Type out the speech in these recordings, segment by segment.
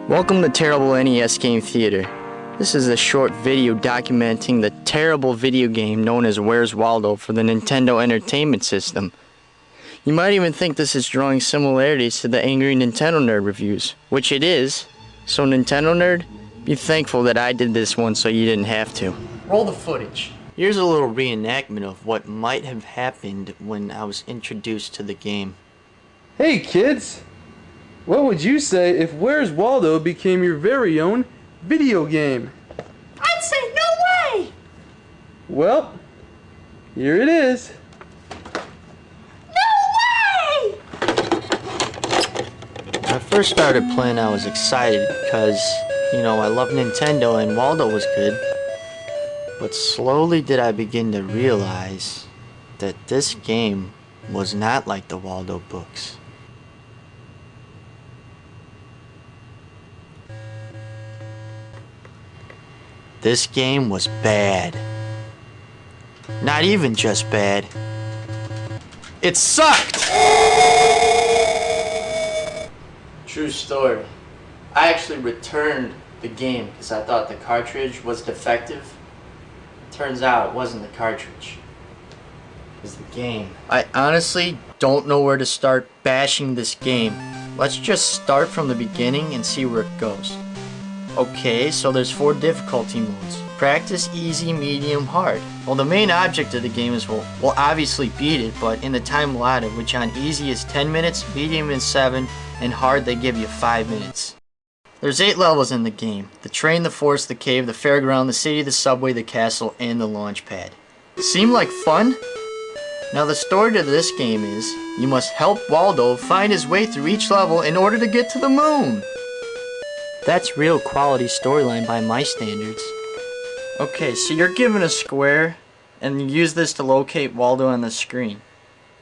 Welcome to Terrible NES Game Theater. This is a short video documenting the terrible video game known as Where's Waldo for the Nintendo Entertainment System. You might even think this is drawing similarities to the Angry Nintendo Nerd reviews, which it is. So Nintendo Nerd, be thankful that I did this one so you didn't have to. Roll the footage. Here's a little reenactment of what might have happened when I was introduced to the game. Hey kids! What would you say if Where's Waldo became your very own video game? I'd say no way! Well, here it is. No way! When I first started playing, I was excited because, I love Nintendo and Waldo was good. But slowly did I begin to realize that this game was not like the Waldo books. This game was bad. Not even just bad. It sucked! True story. I actually returned the game because I thought the cartridge was defective. Turns out it wasn't the cartridge. It was the game. I honestly don't know where to start bashing this game. Let's just start from the beginning and see where it goes. Okay, so there's 4 difficulty modes. Practice, easy, medium, hard. Well, the main object of the game is, well, obviously beat it, but in the time allotted, which on easy is 10 minutes, medium is 7, and hard they give you 5 minutes. There's 8 levels in the game. The train, the forest, the cave, the fairground, the city, the subway, the castle, and the launch pad. Seem like fun? Now the story to this game is, you must help Waldo find his way through each level in order to get to the moon. That's real quality storyline by my standards. Okay, so you're given a square, and you use this to locate Waldo on the screen.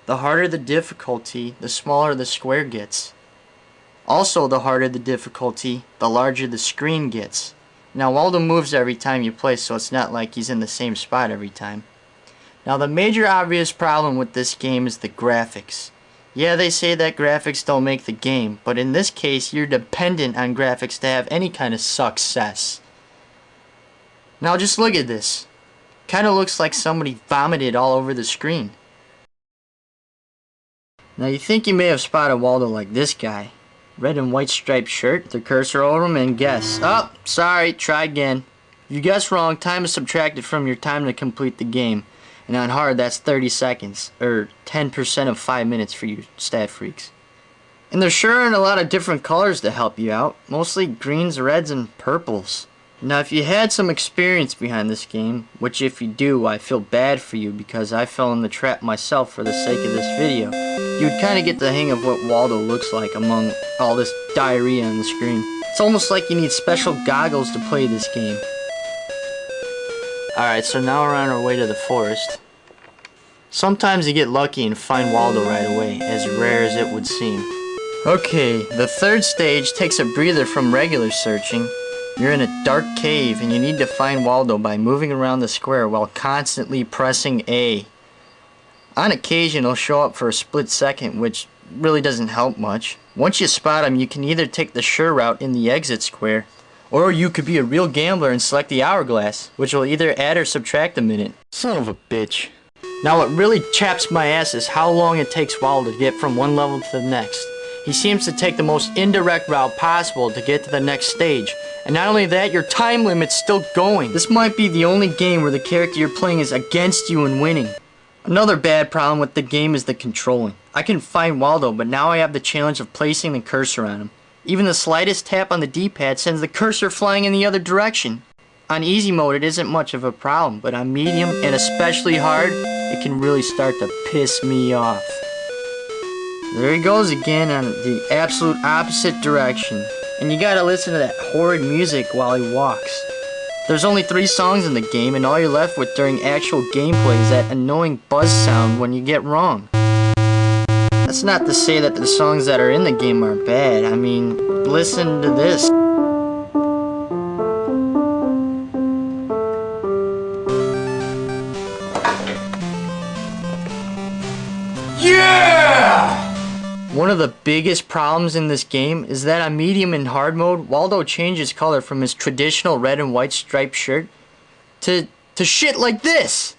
The harder the difficulty, the smaller the square gets. Also, the harder the difficulty, the larger the screen gets. Now, Waldo moves every time you play, so it's not like he's in the same spot every time. Now, the major obvious problem with this game is the graphics. Yeah, they say that graphics don't make the game, but in this case, you're dependent on graphics to have any kind of success. Now just look at this. Kinda looks like somebody vomited all over the screen. Now you think you may have spotted Waldo like this guy. Red and white striped shirt, the cursor over him, and guess. Oh, sorry, try again. If you guess wrong, time is subtracted from your time to complete the game. And on hard, that's 30 seconds, or 10% of 5 minutes for you stat freaks. And there sure aren't a lot of different colors to help you out, mostly greens, reds, and purples. Now if you had some experience behind this game, which if you do, I feel bad for you because I fell in the trap myself for the sake of this video, you would kinda get the hang of what Waldo looks like among all this diarrhea on the screen. It's almost like you need special goggles to play this game. Alright, so now we're on our way to the forest. Sometimes you get lucky and find Waldo right away, as rare as it would seem. Okay, the third stage takes a breather from regular searching. You're in a dark cave and you need to find Waldo by moving around the square while constantly pressing A. On occasion he'll show up for a split second, which really doesn't help much. Once you spot him, you can either take the sure route in the exit square, or you could be a real gambler and select the hourglass, which will either add or subtract a minute. Son of a bitch. Now what really chaps my ass is how long it takes Waldo to get from one level to the next. He seems to take the most indirect route possible to get to the next stage. And not only that, your time limit's still going. This might be the only game where the character you're playing is against you in winning. Another bad problem with the game is the controlling. I can find Waldo, but now I have the challenge of placing the cursor on him. Even the slightest tap on the D-pad sends the cursor flying in the other direction. On easy mode it isn't much of a problem, but on medium and especially hard, it can really start to piss me off. There he goes again on the absolute opposite direction. And you gotta listen to that horrid music while he walks. There's only 3 songs in the game, and all you're left with during actual gameplay is that annoying buzz sound when you get wrong. That's not to say that the songs that are in the game are bad. I mean, listen to this. Yeah! One of the the biggest problems in this game is that on medium and hard mode, Waldo changes color from his traditional red and white striped shirt to shit like this.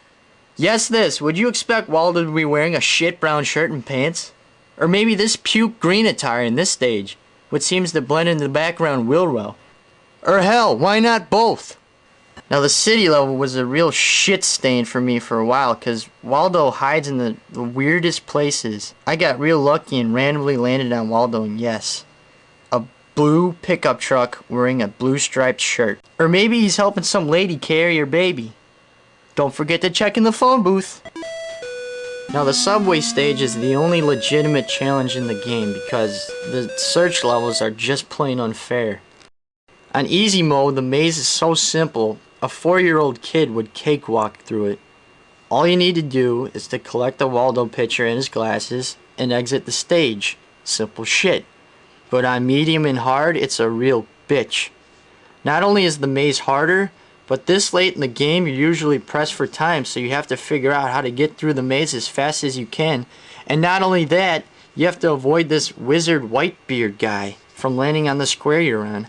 Yes, this. Would you expect Waldo to be wearing a shit brown shirt and pants? Or maybe this puke green attire in this stage, which seems to blend into the background real well. Or hell, why not both? Now the city level was a real shit stain for me for a while, cause Waldo hides in the weirdest places. I got real lucky and randomly landed on Waldo, and yes, a blue pickup truck wearing a blue striped shirt. Or maybe he's helping some lady carry her baby. Don't forget to check in the phone booth. Now the subway stage is the only legitimate challenge in the game because the search levels are just plain unfair. On easy mode, the maze is so simple, a 4-year-old kid would cakewalk through it. All you need to do is to collect the Waldo picture in his glasses and exit the stage. Simple shit. But on medium and hard, it's a real bitch. Not only is the maze harder, but this late in the game you're usually pressed for time, so you have to figure out how to get through the maze as fast as you can. And not only that, you have to avoid this wizard Whitebeard guy from landing on the square you're on.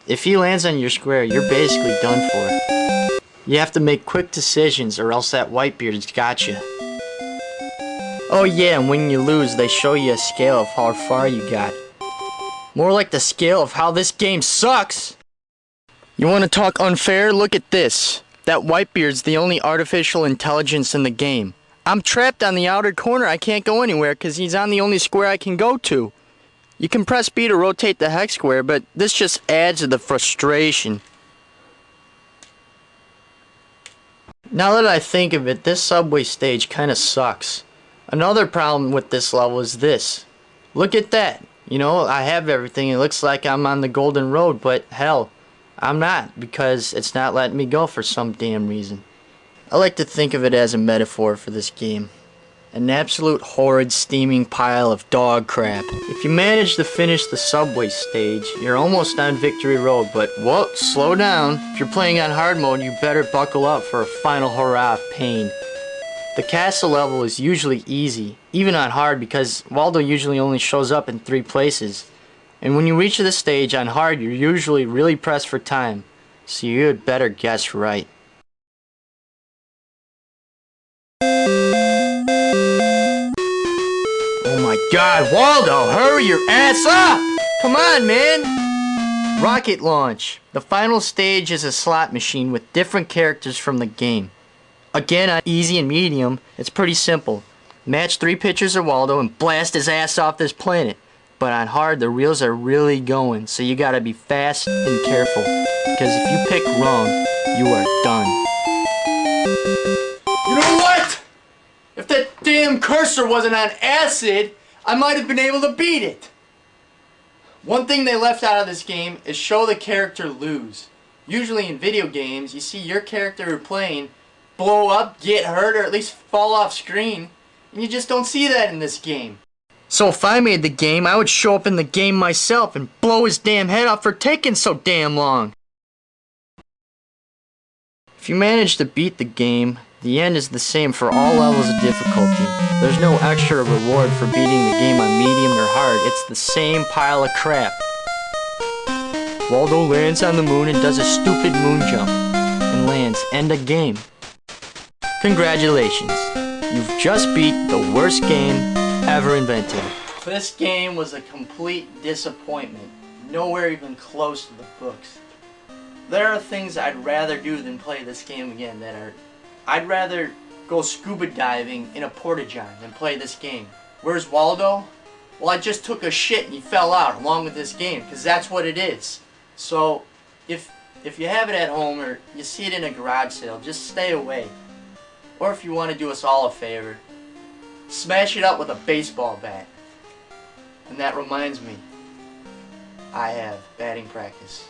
If he lands on your square, you're basically done for. You have to make quick decisions or else that Whitebeard's got you. Oh yeah, and when you lose, they show you a scale of how far you got. More like the scale of how this game sucks! You want to talk unfair? Look at this. That Whitebeard's the only artificial intelligence in the game. I'm trapped on the outer corner. I can't go anywhere because he's on the only square I can go to. You can press B to rotate the hex square, but this just adds to the frustration. Now that I think of it, this subway stage kinda sucks. Another problem with this level is this. Look at that. You know, I have everything. It looks like I'm on the golden road, but hell, I'm not, because it's not letting me go for some damn reason. I like to think of it as a metaphor for this game. An absolute horrid steaming pile of dog crap. If you manage to finish the subway stage, you're almost on Victory Road, but whoa, slow down. If you're playing on hard mode, you better buckle up for a final hurrah of pain. The castle level is usually easy, even on hard, because Waldo usually only shows up in 3 places. And when you reach this stage on hard, you're usually really pressed for time, so you had better guess right. Oh my god, Waldo, hurry your ass up! Come on, man! Rocket launch. The final stage is a slot machine with different characters from the game. Again, on easy and medium, it's pretty simple. Match 3 pictures of Waldo and blast his ass off this planet. But on hard, the reels are really going, so you gotta be fast and careful. Because if you pick wrong, you are done. You know what? If that damn cursor wasn't on acid, I might have been able to beat it. One thing they left out of this game is show the character lose. Usually in video games, you see your character you're playing blow up, get hurt, or at least fall off screen, and you just don't see that in this game. So if I made the game, I would show up in the game myself and blow his damn head off for taking so damn long. If you manage to beat the game, the end is the same for all levels of difficulty. There's no extra reward for beating the game on medium or hard. It's the same pile of crap. Waldo lands on the moon and does a stupid moon jump. And lands. End of game. Congratulations. You've just beat the worst game ever invented. This game was a complete disappointment. Nowhere even close to the books. There are things I'd rather do than play this game again I'd rather go scuba diving in a porta-john than play this game. Where's Waldo? Well, I just took a shit and he fell out along with this game, because that's what it is. So, if you have it at home or you see it in a garage sale, just stay away. Or if you want to do us all a favor, smash it up with a baseball bat. And that reminds me, I have batting practice.